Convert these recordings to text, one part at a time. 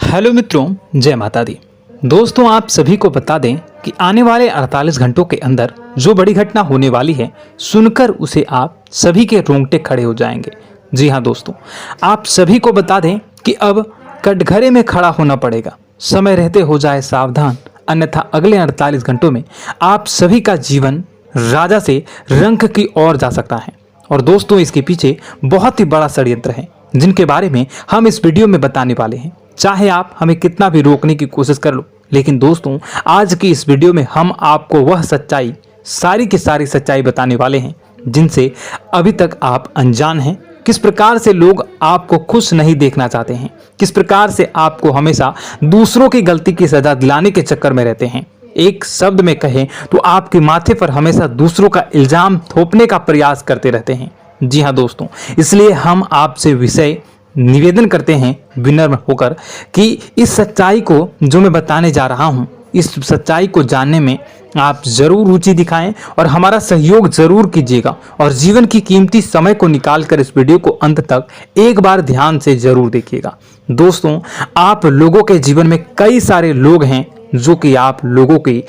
Hello मित्रों, जय माता दी। दोस्तों, आप सभी को बता दें कि आने वाले 48 घंटों के अंदर जो बड़ी घटना होने वाली है, सुनकर उसे आप सभी के रोंगटे खड़े हो जाएंगे। जी हाँ दोस्तों, आप सभी को बता दें कि अब कटघरे में खड़ा होना पड़ेगा। समय रहते हो जाए सावधान, अन्यथा अगले 48 घंटों में आप सभी का जीवन राजा से रंक की ओर जा सकता है। और दोस्तों, इसके पीछे बहुत ही बड़ा षड्यंत्र है जिनके बारे में हम इस वीडियो में बताने वाले हैं। चाहे आप हमें कितना भी रोकने की कोशिश कर लो, लेकिन दोस्तों आज की इस वीडियो में हम आपको वह सच्चाई, सारी की सारी सच्चाई बताने वाले हैं जिनसे अभी तक आप अनजान हैं। किस प्रकार से लोग आपको खुश नहीं देखना चाहते हैं, किस प्रकार से आपको हमेशा दूसरों की गलती की सजा दिलाने के चक्कर में रहते हैं। एक शब्द में कहें तो आपके माथे पर हमेशा दूसरों का इल्जाम थोपने का प्रयास करते रहते हैं। जी हाँ दोस्तों, इसलिए हम आपसे विषय निवेदन करते हैं विनम्र होकर कि इस सच्चाई को जो मैं बताने जा रहा हूं, इस सच्चाई को जानने में आप जरूर रुचि दिखाएं और हमारा सहयोग जरूर कीजिएगा। और जीवन की कीमती समय को निकालकर इस वीडियो को अंत तक एक बार ध्यान से जरूर देखिएगा। दोस्तों, आप लोगों के जीवन में कई सारे लोग हैं जो कि आप लोगों की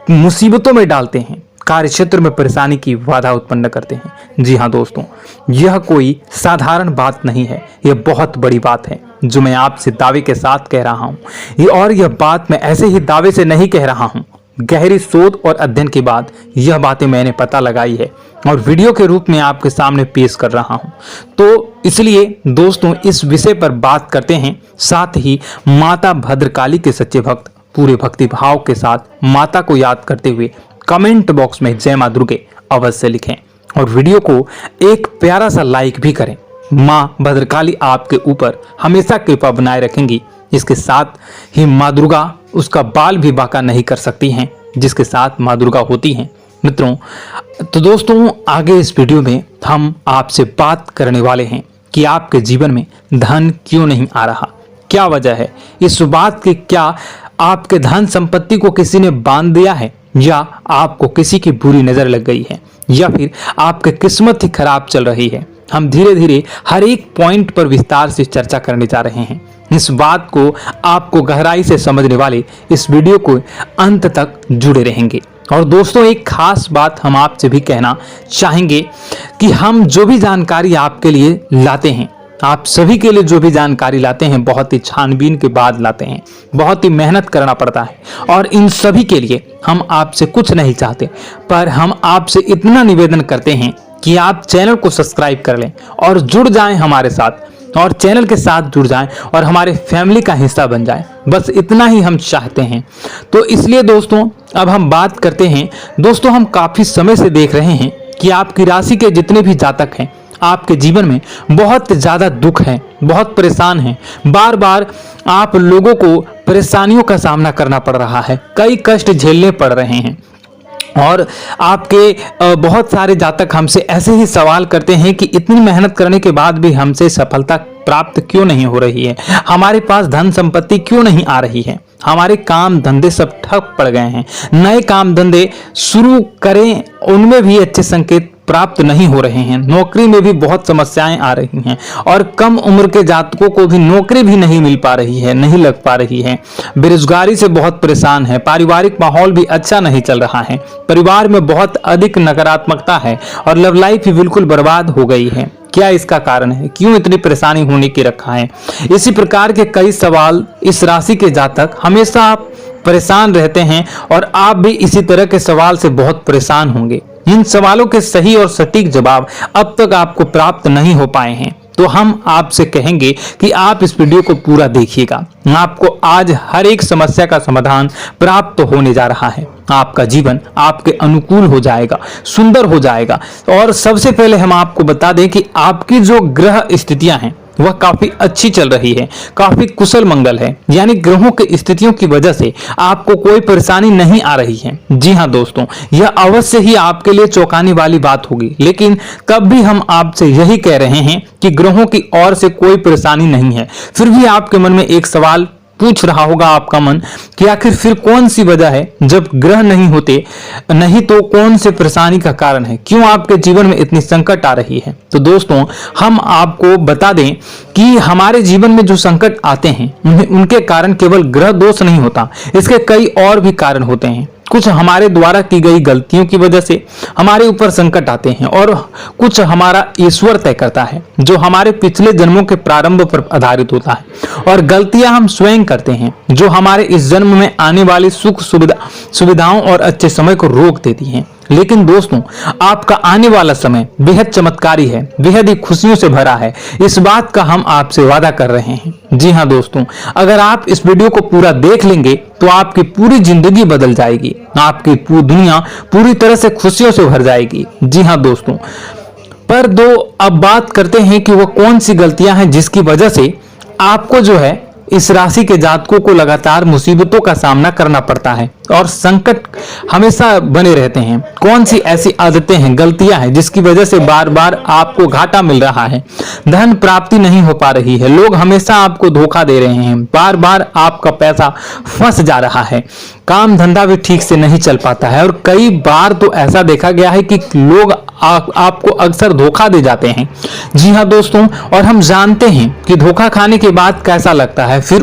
मुसीबतों में डालते हैं, कार्य क्षेत्र में परेशानी की बाधा उत्पन्न करते हैं। जी हाँ दोस्तों, यह कोई साधारण बात नहीं है, यह बहुत बड़ी बात है जो मैं आपसे दावे के साथ कह रहा हूँ। और यह बात मैं ऐसे ही दावे से नहीं कह रहा हूँ, गहरी शोध और अध्ययन के बाद यह बातें मैंने पता लगाई है और वीडियो के रूप में आपके सामने पेश कर रहा हूँ। तो इसलिए दोस्तों, इस विषय पर बात करते हैं। साथ ही माता भद्रकाली के सच्चे भक्त पूरे भक्ति भाव के साथ माता को याद करते हुए कमेंट बॉक्स में जय मां दुर्गे अवश्य लिखें और वीडियो को एक प्यारा सा लाइक भी करें। मां भद्रकाली आपके ऊपर हमेशा कृपा बनाए रखेंगी। इसके साथ ही मां दुर्गा उसका बाल भी बांका नहीं कर सकती हैं जिसके साथ मां दुर्गा होती हैं। मित्रों, तो दोस्तों आगे इस वीडियो में हम आपसे बात करने वाले हैं कि आपके जीवन में धन क्यों नहीं आ रहा, क्या वजह है इस बात की। क्या आपके धन संपत्ति को किसी ने बांध दिया है, या आपको किसी की बुरी नजर लग गई है, या फिर आपकी किस्मत ही खराब चल रही है। हम धीरे धीरे हर एक पॉइंट पर विस्तार से चर्चा करने जा रहे हैं। इस बात को आपको गहराई से समझने वाले इस वीडियो को अंत तक जुड़े रहेंगे। और दोस्तों, एक खास बात हम आपसे भी कहना चाहेंगे कि हम जो भी जानकारी आपके लिए लाते हैं, आप सभी के लिए जो भी जानकारी लाते हैं, बहुत ही छानबीन के बाद लाते हैं, बहुत ही मेहनत करना पड़ता है। और इन सभी के लिए हम आपसे कुछ नहीं चाहते, पर हम आपसे इतना निवेदन करते हैं कि आप चैनल को सब्सक्राइब कर लें और जुड़ जाएं हमारे साथ, और चैनल के साथ जुड़ जाएं और हमारे फैमिली का हिस्सा बन जाएं। बस इतना ही हम चाहते हैं। तो इसलिए दोस्तों, अब हम बात करते हैं। दोस्तों, हम काफी समय से देख रहे हैं कि आपकी राशि के जितने भी जातक हैं, आपके जीवन में बहुत ज्यादा दुख है, बहुत परेशान हैं। बार बार आप लोगों को परेशानियों का सामना करना पड़ रहा है, कई कष्ट झेलने पड़ रहे हैं। और आपके बहुत सारे जातक हमसे ऐसे ही सवाल करते हैं कि इतनी मेहनत करने के बाद भी हमसे सफलता प्राप्त क्यों नहीं हो रही है, हमारे पास धन संपत्ति क्यों नहीं आ रही है, हमारे काम धंधे सब ठप पड़ गए हैं, नए काम धंधे शुरू करें उनमें भी अच्छे संकेत प्राप्त नहीं हो रहे हैं, नौकरी में भी बहुत समस्याएं आ रही हैं, और कम उम्र के जातकों को भी नौकरी भी नहीं मिल पा रही है, नहीं लग पा रही है, बेरोजगारी से बहुत परेशान है, पारिवारिक माहौल भी अच्छा नहीं चल रहा है, परिवार में बहुत अधिक नकारात्मकता है और लव लाइफ भी बिल्कुल बर्बाद हो गई है। क्या इसका कारण है, क्यों इतनी परेशानी होने की रखा है? इसी प्रकार के कई सवाल इस राशि के जातक हमेशा आप परेशान रहते हैं और आप भी इसी तरह के सवाल से बहुत परेशान होंगे। इन सवालों के सही और सटीक जवाब अब तक आपको प्राप्त नहीं हो पाए हैं, तो हम आपसे कहेंगे कि आप इस वीडियो को पूरा देखिएगा। आपको आज हर एक समस्या का समाधान प्राप्त होने जा रहा है। आपका जीवन आपके अनुकूल हो जाएगा, सुंदर हो जाएगा। और सबसे पहले हम आपको बता दें कि आपकी जो ग्रह स्थितियां हैं वह काफी अच्छी चल रही है, काफी कुशल मंगल है, यानी ग्रहों की स्थितियों की वजह से आपको कोई परेशानी नहीं आ रही है। जी हाँ दोस्तों, यह अवश्य ही आपके लिए चौंकाने वाली बात होगी, लेकिन तब भी हम आपसे यही कह रहे हैं कि ग्रहों की ओर से कोई परेशानी नहीं है। फिर भी आपके मन में एक सवाल पूछ रहा होगा आपका मन कि आखिर फिर कौन सी वजह है, जब ग्रह नहीं होते नहीं तो कौन से परेशानी का कारण है, क्यों आपके जीवन में इतनी संकट आ रही है। तो दोस्तों हम आपको बता दें कि हमारे जीवन में जो संकट आते हैं उनके कारण केवल ग्रह दोष नहीं होता, इसके कई और भी कारण होते हैं। कुछ हमारे द्वारा की गई गलतियों की वजह से हमारे ऊपर संकट आते हैं और कुछ हमारा ईश्वर तय करता है, जो हमारे पिछले जन्मों के प्रारंभ पर आधारित होता है। और गलतियां हम स्वयं करते हैं, जो हमारे इस जन्म में आने वाली सुख सुविधाओं और अच्छे समय को रोक देती हैं। लेकिन दोस्तों आपका आने वाला समय बेहद चमत्कारी है, बेहद ही खुशियों से भरा है, इस बात का हम आपसे वादा कर रहे हैं। जी हाँ दोस्तों, अगर आप इस वीडियो को पूरा देख लेंगे तो आपकी पूरी जिंदगी बदल जाएगी, आपकी पूरी दुनिया पूरी तरह से खुशियों से भर जाएगी। जी हाँ दोस्तों, पर अब बात करते हैं कि वो कौन सी गलतियां हैं जिसकी वजह से आपको जो है इस राशि के जातकों को लगातार मुसीबतों का सामना करना पड़ता है और संकट हमेशा बने रहते हैं। कौन सी ऐसी आदतें हैं, गलतियां हैं जिसकी वजह से बार बार आपको घाटा मिल रहा है, धन प्राप्ति नहीं हो पा रही है, लोग हमेशा आपको धोखा दे रहे हैं, बार बार आपका पैसा फंस जा रहा है, काम धंधा भी ठीक से नहीं चल पाता है और कई बार तो ऐसा देखा गया है कि लोग आपको अक्सर धोखा दे जाते हैं। जी हाँ दोस्तों, और हम जानते हैं कि धोखा खाने के बाद कैसा लगता है, फिर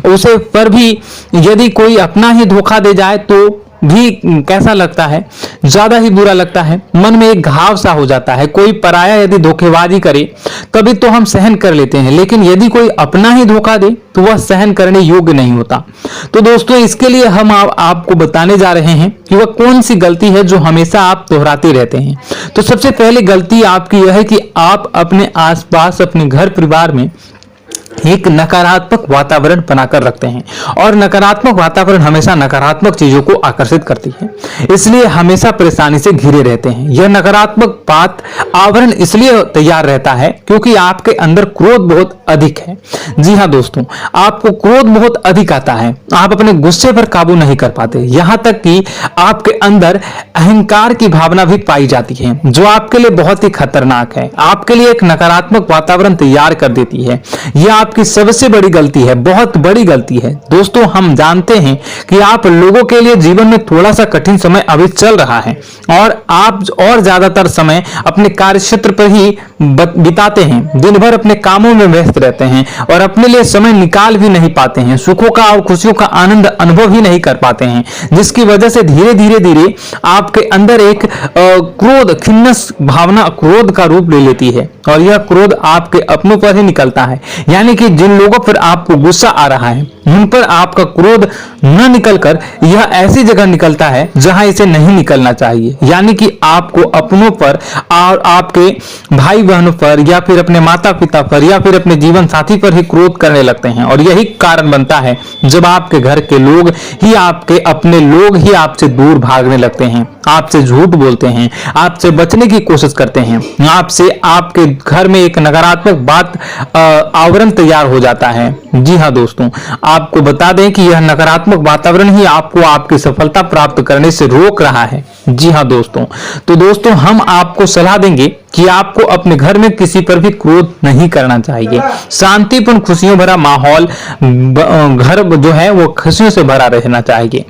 उसे पर भी यदि कोई अपना ही धोखा दे जाए तो भी कैसा लगता है, ज्यादा ही बुरा लगता है, मन में एक घाव सा हो जाता है। कोई पराया यदि धोखेबाजी करे तभी तो हम सहन कर लेते हैं, लेकिन यदि कोई अपना ही धोखा दे तो वह सहन करने योग्य नहीं होता। तो दोस्तों इसके लिए हम आपको बताने जा रहे हैं कि वह कौन सी गलती है जो हमेशा आप दोहराते रहते हैं। तो सबसे पहले गलती आपकी यह है कि आप अपने आसपास, अपने घर परिवार में एक नकारात्मक वातावरण बनाकर रखते हैं और नकारात्मक वातावरण हमेशा नकारात्मक चीजों को आकर्षित करती है, इसलिए हमेशा परेशानी से घिरे रहते हैं। यह नकारात्मक बात आवरण इसलिए तैयार रहता है क्योंकि आपके अंदर क्रोध बहुत अधिक है। जी हाँ दोस्तों, आपको क्रोध बहुत अधिक आता है, आप अपने गुस्से पर काबू नहीं कर पाते, यहाँ तक कि आपके अंदर अहंकार की भावना भी पाई जाती है, जो आपके लिए बहुत ही खतरनाक है, आपके लिए एक नकारात्मक वातावरण तैयार कर देती है। यह आपकी सबसे बड़ी गलती है, बहुत बड़ी गलती है। दोस्तों हम जानते हैं कि आप लोगों के लिए जीवन में थोड़ा सा कठिन समय अभी चल रहा है और आप और ज्यादातर समय अपने कार्य क्षेत्र पर ही बिताते हैं, दिन भर अपने कामों में व्यस्त रहते हैं और अपने लिए समय निकाल भी नहीं पाते हैं, सुखों का और खुशियों का आनंद अनुभव ही नहीं कर पाते हैं, जिसकी वजह से धीरे धीरे आपके अंदर एक क्रोध, खिन्नस भावना क्रोध का रूप ले लेती है और यह क्रोध आपके अपनों पर ही निकलता है। यानी कि जिन लोगों पर आपको गुस्सा आ रहा है उन पर आपका क्रोध न निकलकर यह ऐसी जगह निकलता है जहां इसे नहीं निकलना चाहिए, यानी कि आपको अपनों पर और आपके भाई बहनों पर या फिर अपने माता पिता पर या फिर अपने जीवन साथी पर ही क्रोध करने लगते हैं। और यही कारण बनता है जब आपके घर के लोग ही, आपके अपने लोग ही आपसे दूर भागने लगते हैं, आपसे झूठ बोलते हैं, आपसे बचने की कोशिश करते हैं, आपसे आपके घर में एक नकारात्मक बात आवरण तैयार हो जाता है। जी हाँ दोस्तों, आपको बता दें कि यह नकारात्मक वातावरण ही आपको आपकी सफलता प्राप्त करने से रोक रहा है। जी हाँ दोस्तों, तो दोस्तों हम आपको सलाह देंगे कि आपको अपने घर में किसी पर भी क्रोध नहीं करना चाहिए। शांतिपूर्ण खुशियों भरा माहौल, घर जो है वो खुशियों से भरा रहना चाहिए।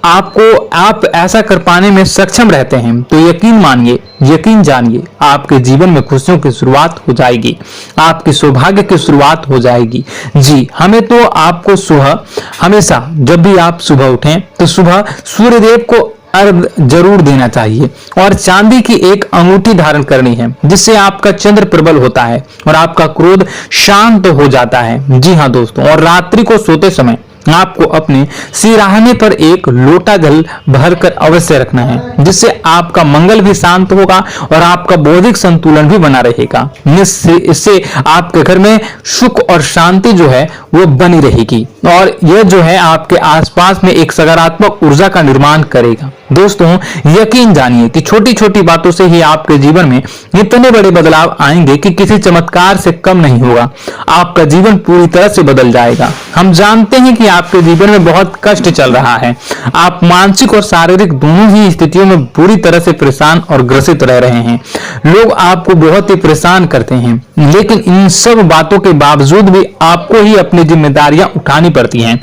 आप ऐसा कर पाने में सक्षम रहते हैं तो यकीन मानिए, यकीन जानिए, आपके जीवन में खुशियों की शुरुआत हो जाएगी, आपकी सौभाग्य की शुरुआत हो जाएगी। जी हमें तो आपको सुबह, हमेशा जब भी आप सुबह उठें तो सुबह सूर्यदेव को अर्घ जरूर देना चाहिए और चांदी की एक अंगूठी धारण करनी है, जिससे आपका चंद्र प्रबल होता है और आपका क्रोध शांत हो जाता है। जी हाँ दोस्तों, और रात्रि को सोते समय आपको अपने सिराहने पर एक लोटा जल भरकर अवश्य रखना है, जिससे आपका मंगल भी शांत होगा और आपका बौद्धिक संतुलन भी बना रहेगा। इससे आपके घर में सुख और शांति जो है वो बनी रहेगी और यह जो है आपके आसपास में एक सकारात्मक ऊर्जा का निर्माण करेगा। दोस्तों यकीन जानिए कि छोटी छोटी बातों से ही आपके जीवन में इतने बड़े बदलाव आएंगे कि किसी चमत्कार से कम नहीं होगा, आपका जीवन पूरी तरह से बदल जाएगा। हम जानते हैं कि आपके जीवन में बहुत कष्ट चल रहा है। आप मानसिक और शारीरिक दोनों ही स्थितियों में बुरी तरह से परेशान और ग्रसित रह रहे हैं। लोग आपको बहुत ही परेशान करते हैं, लेकिन इन सब बातों के बावजूद भी आपको ही अपनी जिम्मेदारियां उठानी पड़ती हैं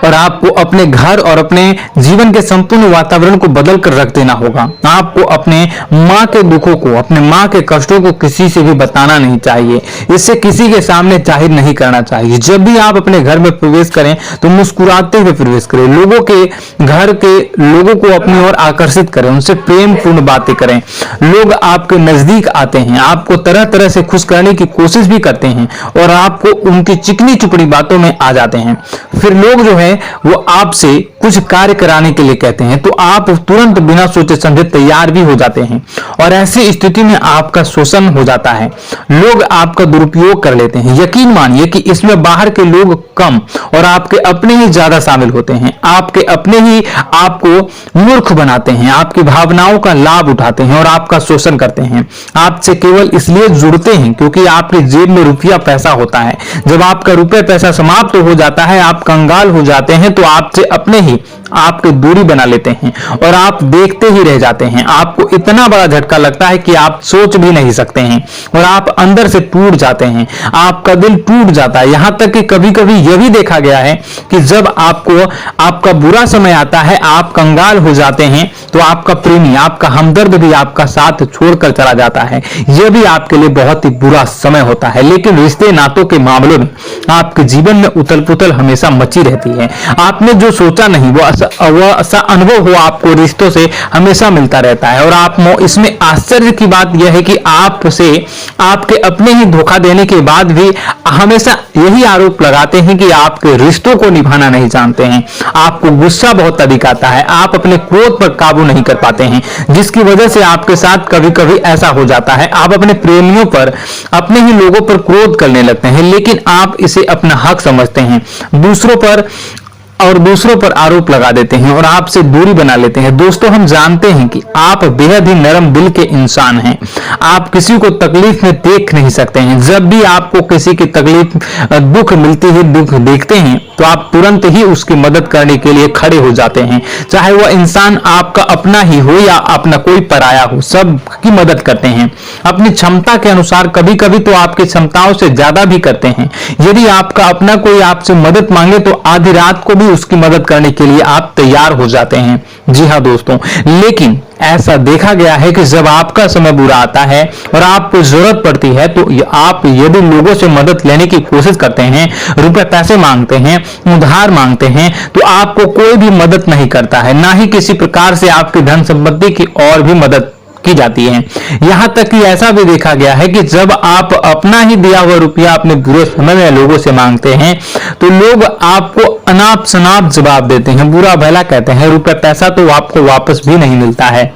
और आपको अपने घर और अपने जीवन के संपूर्ण वातावरण को बदल कर रख देना होगा। आपको अपने माँ के दुखों को, अपने माँ के कष्टों को किसी से भी बताना नहीं चाहिए, इससे किसी के सामने जाहिर नहीं करना चाहिए। जब भी आप अपने घर में प्रवेश करें तो मुस्कुराते हुए प्रवेश करें, लोगों के घर के लोगों को अपनी ओर आकर्षित करें, उनसे प्रेम पूर्ण बातें करें। लोग आपके नजदीक आते हैं, आपको तरह तरह से खुश करने की कोशिश भी करते हैं और आपको उनकी चिकनी चुपड़ी बातों में आ जाते हैं। फिर लोग जो है वो आपसे कुछ कार्य कराने के लिए कहते हैं तो आप तुरंत बिना सोचे समझे तैयार भी हो जाते हैं और ऐसी स्थिति में आपका शोषण हो जाता है। लोग आपका दुरुपयोग कर लेते हैं। यकीन मानिए कि इसमें बाहर के लोग कम और आपके अपने ही ज्यादा शामिल होते हैं। आपके अपने ही आपको मूर्ख बनाते हैं, आपकी भावनाओं का लाभ उठाते हैं और आपका शोषण करते हैं। आपसे केवल इसलिए जुड़ते हैं क्योंकि आपकी जेब में रुपया पैसा होता है। जब आपका रुपया पैसा समाप्त हो जाता है, आप कंगाल हो जाते हैं, तो आपसे अपने ही आपकी दूरी बना लेते हैं और आप देखते ही रह जाते हैं। आपको इतना बड़ा झटका लगता है कि आप सोच भी नहीं सकते हैं और आप अंदर से टूट जाते हैं। आपका दिल टूट जाता है। यहां तक कि कभी कभी यह भी देखा गया है कि जब आपको आपका बुरा समय आता है, आप कंगाल हो जाते हैं, तो आपका प्रेमी, आपका हमदर्द भी आपका साथ छोड़कर चला जाता है। यह भी आपके लिए बहुत ही बुरा समय होता है। लेकिन रिश्ते नातों के मामलों में आपके जीवन में उथल पुथल हमेशा मची रहती है। आपने जो सोचा नहीं वो ऐसा अनुभव हो आपको रिश्तों से हमेशा मिलता रहता है। और आप इसमें आश्चर्य की बात यह है कि आपसे आपके अपने ही धोखा देने के बाद भी हमेशा यही आरोप लगाते हैं कि आपके रिश्तों को निभाना नहीं जानते हैं। आपको गुस्सा बहुत अधिक आता है, आप अपने क्रोध पर काबू नहीं कर पाते हैं, जिसकी वजह से आपके साथ कभी कभी ऐसा हो जाता है आप अपने प्रेमियों पर, अपने ही लोगों पर क्रोध करने लगते हैं, लेकिन आप इसे अपना हक समझते हैं, दूसरों पर आरोप लगा देते हैं और आपसे दूरी बना लेते हैं। दोस्तों, हम जानते हैं कि आप बेहद ही नरम दिल के इंसान हैं। आप किसी को तकलीफ में देख नहीं सकते हैं। जब भी आपको किसी की तकलीफ, दुख मिलती है, दुख देखते हैं, तो आप तुरंत ही उसकी मदद करने के लिए खड़े हो जाते हैं। चाहे वह इंसान आपका अपना ही हो या अपना कोई पराया हो, सबकी मदद करते हैं अपनी क्षमता के अनुसार। कभी कभी तो आपकी क्षमताओं से ज्यादा भी करते हैं। यदि आपका अपना कोई आपसे मदद मांगे तो आधी रात को भी उसकी मदद करने के लिए आप तैयार हो जाते हैं। जी हाँ दोस्तों, लेकिन ऐसा देखा गया है कि जब आपका समय बुरा आता है और आपको जरूरत पड़ती है तो आप यदि लोगों से मदद लेने की कोशिश करते हैं, रुपए पैसे मांगते हैं, उधार मांगते हैं, तो आपको कोई भी मदद नहीं करता है, ना ही किसी प्रकार से आपकी धन संपत्ति की और भी मदद की जाती है। यहां तक कि ऐसा भी देखा गया है कि जब आप अपना ही दिया हुआ रुपया अपने बुरे समय में लोगों से मांगते हैं तो लोग आपको अनाप शनाप जवाब देते हैं, बुरा भला कहते हैं, रुपया पैसा तो आपको वापस भी नहीं मिलता है।